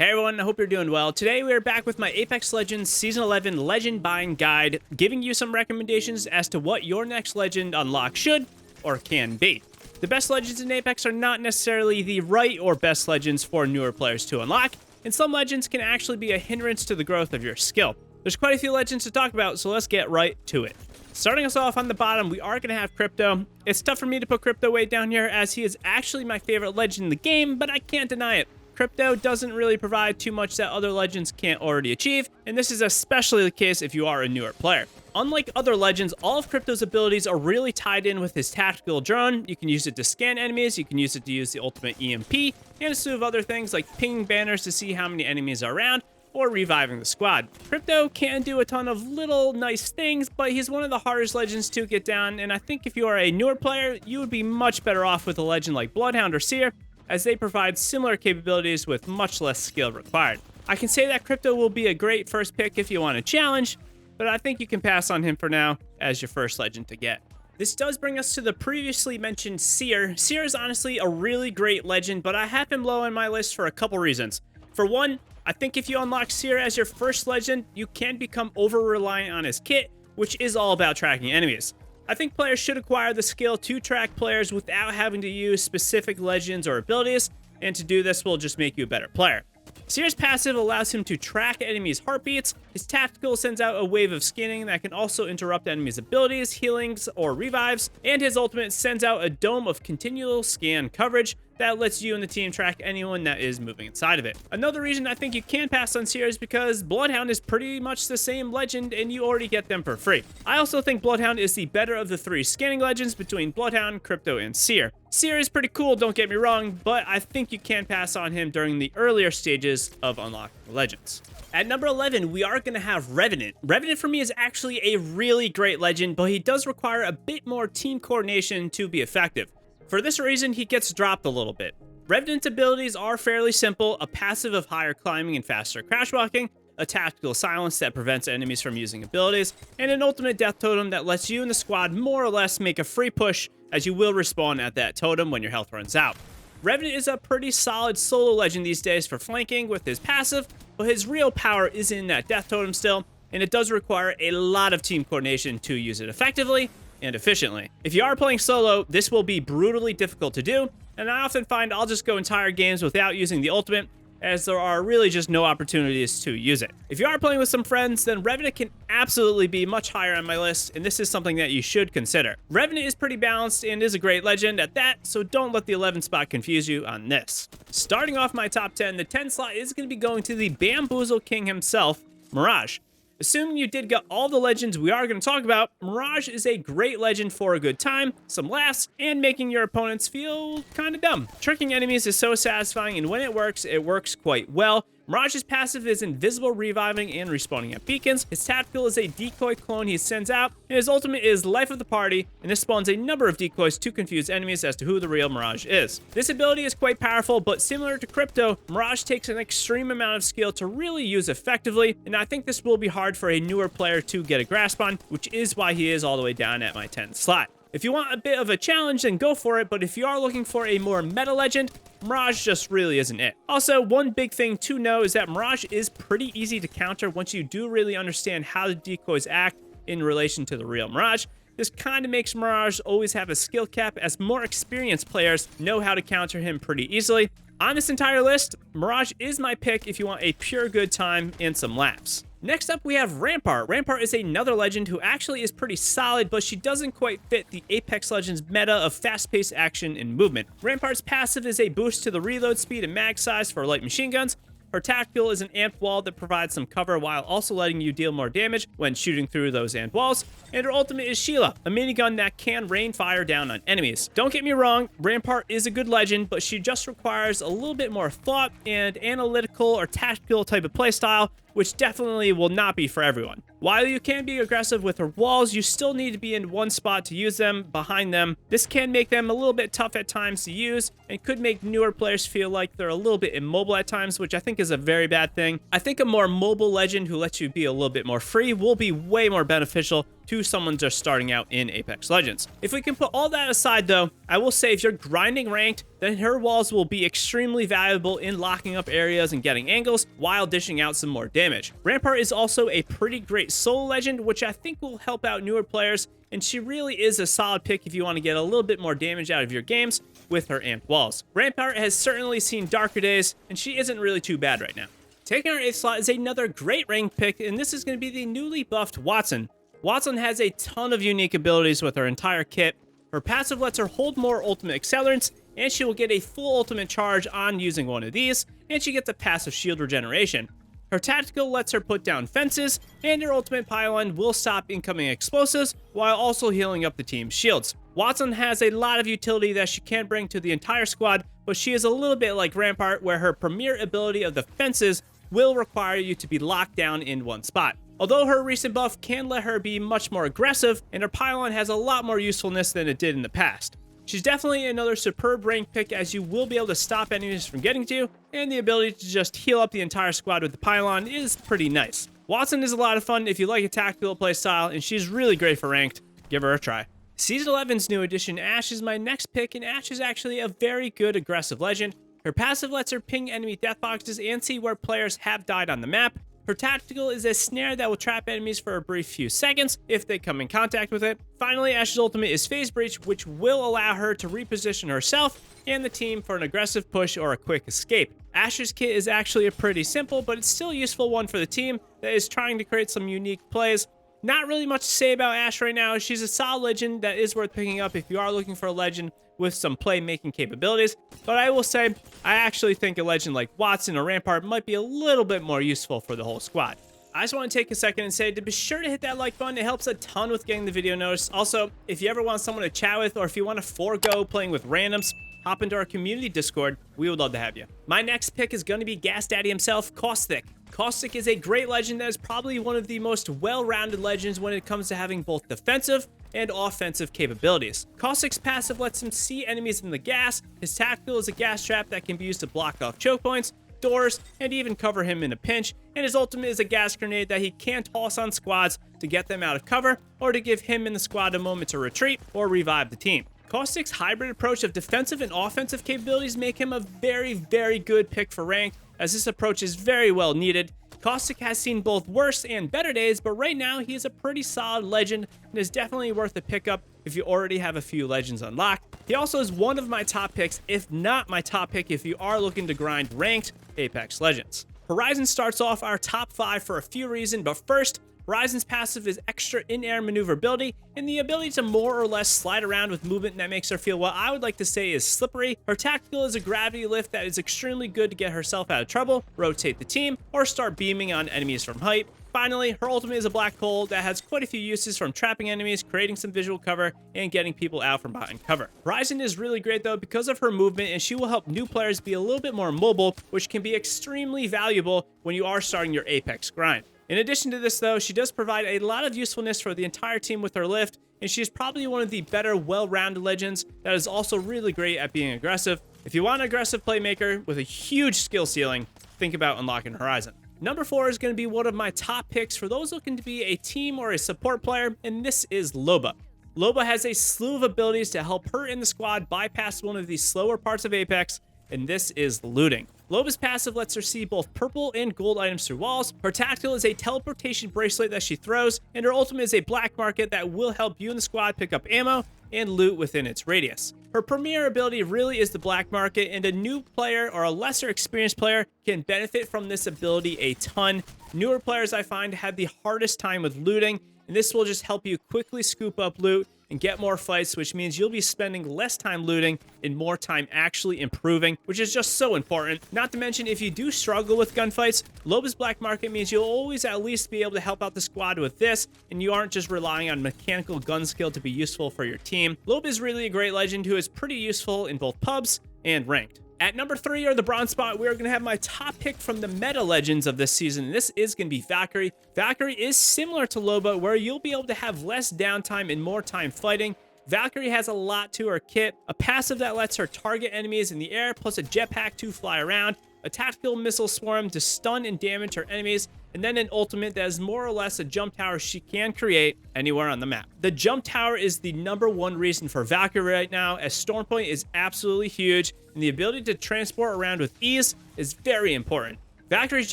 Hey everyone, I hope you're doing well. Today we are back with my Apex Legends Season 11 Legend Buying Guide, giving you some recommendations as to what your next Legend unlock should or can be. The best Legends in Apex are not necessarily the right or best Legends for newer players to unlock, and some Legends can actually be a hindrance to the growth of your skill. There's quite a few Legends to talk about, so let's get right to it. Starting us off on the bottom, we are going to have Crypto. It's tough for me to put Crypto way down here as he is actually my favorite Legend in the game, but I can't deny it. Crypto doesn't really provide too much that other Legends can't already achieve, and this is especially the case if you are a newer player. Unlike other Legends, all of Crypto's abilities are really tied in with his tactical drone. You can use it to scan enemies, you can use it to use the ultimate EMP, and a slew of other things like pinging banners to see how many enemies are around, or reviving the squad. Crypto can do a ton of little nice things, but he's one of the hardest Legends to get down, and I think if you are a newer player, you would be much better off with a Legend like Bloodhound or Seer, as they provide similar capabilities with much less skill required. I can say that Crypto will be a great first pick if you want a challenge, but I think you can pass on him for now as your first Legend to get. This does bring us to the previously mentioned Seer. Seer is honestly a really great Legend, but I have him low on my list for a couple reasons. For one, I think if you unlock Seer as your first Legend, you can become over-reliant on his kit, which is all about tracking enemies. I think players should acquire the skill to track players without having to use specific Legends or abilities, and to do this will just make you a better player. Seer's passive allows him to track enemies' heartbeats, his tactical sends out a wave of scanning that can also interrupt enemies' abilities, healings, or revives, and his ultimate sends out a dome of continual scan coverage that lets you and the team track anyone that is moving inside of it. Another reason I think you can pass on Seer is because Bloodhound is pretty much the same Legend and you already get them for free. I also think Bloodhound is the better of the three scanning Legends between Bloodhound, Crypto, and Seer. Seer is pretty cool, don't get me wrong, but I think you can pass on him during the earlier stages of unlocking Legends. At number 11, we are going to have Revenant. Revenant for me is actually a really great Legend, but he does require a bit more team coordination to be effective. For this reason, he gets dropped a little bit. Revenant's abilities are fairly simple: a passive of higher climbing and faster crash walking, a tactical silence that prevents enemies from using abilities, and an ultimate death totem that lets you and the squad more or less make a free push, as you will respawn at that totem when your health runs out. Revenant is a pretty solid solo Legend these days for flanking with his passive, but his real power is in that death totem still, and it does require a lot of team coordination to use it effectively and efficiently. If you are playing solo, this will be brutally difficult to do, and I often find I'll just go entire games without using the ultimate, as there are really just no opportunities to use it. If you are playing with some friends, then Revenant can absolutely be much higher on my list, and this is something that you should consider. Revenant is pretty balanced and is a great Legend at that, so don't let the 11 spot confuse you on this. Starting off my top 10, the 10 slot is going to be going to the Bamboozle King himself, Mirage. Assuming you did get all the Legends we are going to talk about, Mirage is a great Legend for a good time, some laughs, and making your opponents feel kinda dumb. Tricking enemies is so satisfying, and when it works quite well. Mirage's passive is invisible reviving and respawning at beacons. His tactical is a decoy clone he sends out, and his ultimate is life of the party, and this spawns a number of decoys to confuse enemies as to who the real Mirage is. This ability is quite powerful, but similar to Crypto, Mirage takes an extreme amount of skill to really use effectively, and I think this will be hard for a newer player to get a grasp on, which is why he is all the way down at my 10th slot. If you want a bit of a challenge, then go for it, but if you are looking for a more meta Legend, Mirage just really isn't it. Also, one big thing to know is that Mirage is pretty easy to counter once you do really understand how the decoys act in relation to the real Mirage. This kind of makes Mirage always have a skill cap, as more experienced players know how to counter him pretty easily. On this entire list, Mirage is my pick if you want a pure good time and some laps. Next up, we have Rampart. Rampart is another Legend who actually is pretty solid, but she doesn't quite fit the Apex Legends meta of fast-paced action and movement. Rampart's passive is a boost to the reload speed and mag size for light machine guns. Her tactical is an amped wall that provides some cover while also letting you deal more damage when shooting through those amped walls. And her ultimate is Sheila, a minigun that can rain fire down on enemies. Don't get me wrong, Rampart is a good Legend, but she just requires a little bit more thought and analytical or tactical type of playstyle, which definitely will not be for everyone. While you can be aggressive with her walls, you still need to be in one spot to use them, behind them. This can make them a little bit tough at times to use, and could make newer players feel like they're a little bit immobile at times, which I think is a very bad thing. I think a more mobile Legend who lets you be a little bit more free will be way more beneficial to someone just starting out in Apex Legends. If we can put all that aside though, I will say if you're grinding ranked, then her walls will be extremely valuable in locking up areas and getting angles while dishing out some more damage. Rampart is also a pretty great solo legend, which I think will help out newer players, and she really is a solid pick if you want to get a little bit more damage out of your games with her amped walls. Rampart has certainly seen darker days, and she isn't really too bad right now. Taking our 8th slot is another great ranked pick, and this is going to be the newly buffed Wattson. Wattson has a ton of unique abilities with her entire kit. Her passive lets her hold more ultimate accelerants, and she will get a full ultimate charge on using one of these, and she gets a passive shield regeneration. Her tactical lets her put down fences, and her ultimate pylon will stop incoming explosives while also healing up the team's shields. Wattson has a lot of utility that she can't bring to the entire squad, but she is a little bit like Rampart, where her premier ability of the fences will require you to be locked down in one spot. Although her recent buff can let her be much more aggressive, and her pylon has a lot more usefulness than it did in the past. She's definitely another superb rank pick, as you will be able to stop enemies from getting to you, and the ability to just heal up the entire squad with the pylon is pretty nice. Wattson is a lot of fun if you like a tactical playstyle, and she's really great for ranked. Give her a try. Season 11's new addition, Ashe, is my next pick, and Ashe is actually a very good aggressive legend. Her passive lets her ping enemy death boxes and see where players have died on the map. Her tactical is a snare that will trap enemies for a brief few seconds if they come in contact with it. Finally, Ashe's ultimate is Phase Breach, which will allow her to reposition herself and the team for an aggressive push or a quick escape. Ashe's kit is actually a pretty simple, but it's still a useful one for the team that is trying to create some unique plays. Not really much to say about Ashe right now. She's a solid legend that is worth picking up if you are looking for a legend with some playmaking capabilities, but I will say I actually think a legend like Wattson or Rampart might be a little bit more useful for the whole squad. I just want to take a second and say to be sure to hit that like button. It helps a ton with getting the video noticed. Also, if you ever want someone to chat with, or if you want to forego playing with randoms, hop into our community Discord. We would love to have you. My next pick is going to be Gas Daddy himself, Caustic. Caustic is a great legend that is probably one of the most well-rounded legends when it comes to having both defensive and offensive capabilities. Caustic's passive lets him see enemies in the gas. His tactical is a gas trap that can be used to block off choke points, doors, and even cover him in a pinch. And his ultimate is a gas grenade that he can toss on squads to get them out of cover, or to give him and the squad a moment to retreat or revive the team. Caustic's hybrid approach of defensive and offensive capabilities make him a very, very good pick for ranked, as this approach is very well needed. Caustic has seen both worse and better days, but right now he is a pretty solid legend and is definitely worth a pickup if you already have a few legends unlocked. He also is one of my top picks, if not my top pick, if you are looking to grind ranked Apex Legends. Horizon starts off our top 5 for a few reasons, but first, Horizon's passive is extra in-air maneuverability and the ability to more or less slide around with movement that makes her feel what I would like to say is slippery. Her tactical is a gravity lift that is extremely good to get herself out of trouble, rotate the team, or start beaming on enemies from height. Finally, her ultimate is a black hole that has quite a few uses, from trapping enemies, creating some visual cover, and getting people out from behind cover. Horizon is really great though because of her movement, and she will help new players be a little bit more mobile, which can be extremely valuable when you are starting your Apex grind. In addition to this though, she does provide a lot of usefulness for the entire team with her lift, and she's probably one of the better well-rounded legends that is also really great at being aggressive. If you want an aggressive playmaker with a huge skill ceiling, think about unlocking Horizon. Number 4 is going to be one of my top picks for those looking to be a team or a support player, and this is Loba. Loba has a slew of abilities to help her in the squad bypass one of the slower parts of Apex, and this is looting. Loba's passive lets her see both purple and gold items through walls. Her tactical is a teleportation bracelet that she throws, and her ultimate is a black market that will help you and the squad pick up ammo and loot within its radius. Her premier ability really is the black market, and a new player or a lesser experienced player can benefit from this ability a ton. Newer players, I find, have the hardest time with looting, and this will just help you quickly scoop up loot and get more fights, which means you'll be spending less time looting and more time actually improving, which is just so important. Not to mention, if you do struggle with gunfights, Loba's black market means you'll always at least be able to help out the squad with this, and you aren't just relying on mechanical gun skill to be useful for your team. Loba is really a great legend who is pretty useful in both pubs and ranked. At number 3, or the bronze spot, we're going to have my top pick from the meta legends of this season, and this is going to be Valkyrie. Valkyrie is similar to Loba, where you'll be able to have less downtime and more time fighting. Valkyrie has a lot to her kit, a passive that lets her target enemies in the air, plus a jetpack to fly around, a tactical missile swarm to stun and damage her enemies, and then an ultimate that is more or less a jump tower she can create anywhere on the map. The jump tower is the #1 reason for Valkyrie right now, as Storm Point is absolutely huge, and the ability to transport around with ease is very important. Valkyrie's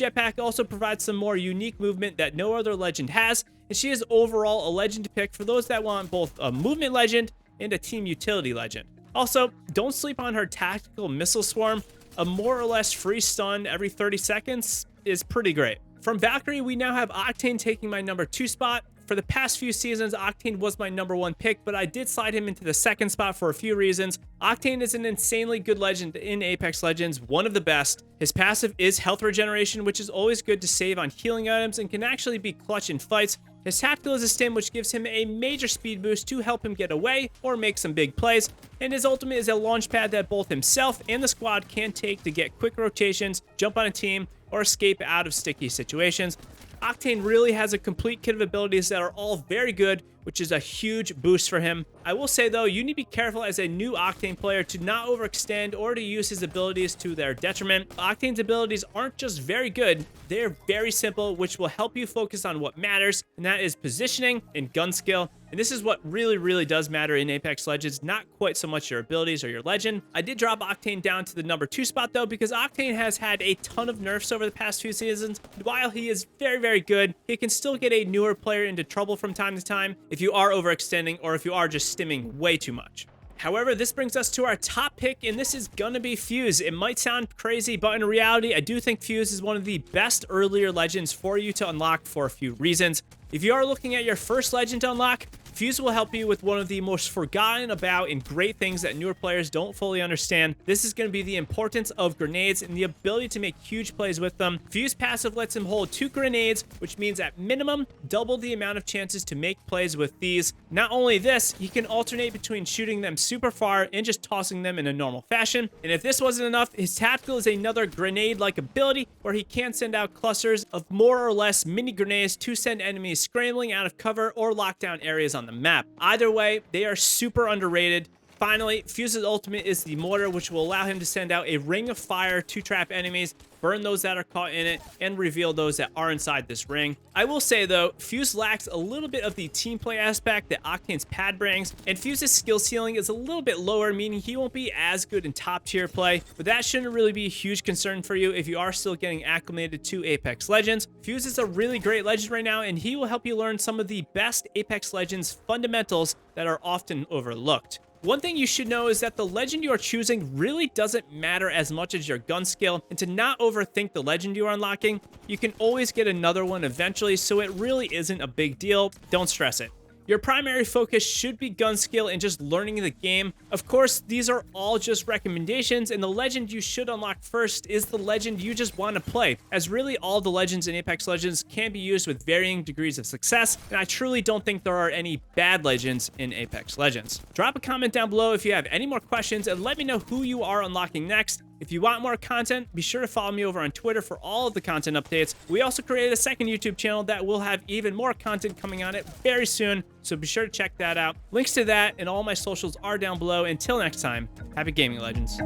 jetpack also provides some more unique movement that no other legend has, and she is overall a legend to pick for those that want both a movement legend and a team utility legend. Also, don't sleep on her tactical missile swarm. A more or less free stun every 30 seconds is pretty great. From Valkyrie, we now have Octane taking my #2 spot. For the past few seasons, Octane was my #1 pick, but I did slide him into the 2nd spot for a few reasons. Octane is an insanely good legend in Apex Legends, one of the best. His passive is health regeneration, which is always good to save on healing items and can actually be clutch in fights. His tactical is a stim, which gives him a major speed boost to help him get away or make some big plays. And his ultimate is a launch pad that both himself and the squad can take to get quick rotations, jump on a team, or escape out of sticky situations. Octane really has a complete kit of abilities that are all very good, which is a huge boost for him. I will say though, you need to be careful as a new Octane player to not overextend or to use his abilities to their detriment. Octane's abilities aren't just very good, they're very simple, which will help you focus on what matters, and that is positioning and gun skill. And this is what really does matter in Apex Legends, not quite so much your abilities or your legend. I did drop Octane down to the #2 spot though, because Octane has had a ton of nerfs over the past few seasons. While he is very good, he can still get a newer player into trouble from time to time if you are overextending or if you are just stimming way too much. However, this brings us to our top pick, and this is gonna be Fuse. It might sound crazy, but in reality, I do think Fuse is one of the best earlier legends for you to unlock for a few reasons. If you are looking at your first legend to unlock, Fuse will help you with one of the most forgotten about and great things that newer players don't fully understand. This is going to be the importance of grenades and the ability to make huge plays with them. Fuse passive lets him hold 2 grenades, which means at minimum, double the amount of chances to make plays with these. Not only this, he can alternate between shooting them super far and just tossing them in a normal fashion. And if this wasn't enough, his tactical is another grenade-like ability where he can send out clusters of more or less mini grenades to send enemies scrambling out of cover or lock down areas on the map. Either way, they are super underrated. Finally, Fuse's ultimate is the mortar, which will allow him to send out a ring of fire to trap enemies, burn those that are caught in it, and reveal those that are inside this ring. I will say though, Fuse lacks a little bit of the team play aspect that Octane's pad brings, and Fuse's skill ceiling is a little bit lower, meaning he won't be as good in top tier play, but that shouldn't really be a huge concern for you if you are still getting acclimated to Apex Legends. Fuse is a really great legend right now, and he will help you learn some of the best Apex Legends fundamentals that are often overlooked. One thing you should know is that the legend you are choosing really doesn't matter as much as your gun skill, and to not overthink the legend you are unlocking, you can always get another one eventually, so it really isn't a big deal. Don't stress it. Your primary focus should be gun skill and just learning the game. Of course, these are all just recommendations, and the legend you should unlock first is the legend you just want to play, as really all the legends in Apex Legends can be used with varying degrees of success, and I truly don't think there are any bad legends in Apex Legends. Drop a comment down below if you have any more questions, and let me know who you are unlocking next. If you want more content, be sure to follow me over on Twitter for all of the content updates. We also created a second YouTube channel that will have even more content coming on it very soon, so be sure to check that out. Links to that and all my socials are down below. Until next time, happy gaming, legends.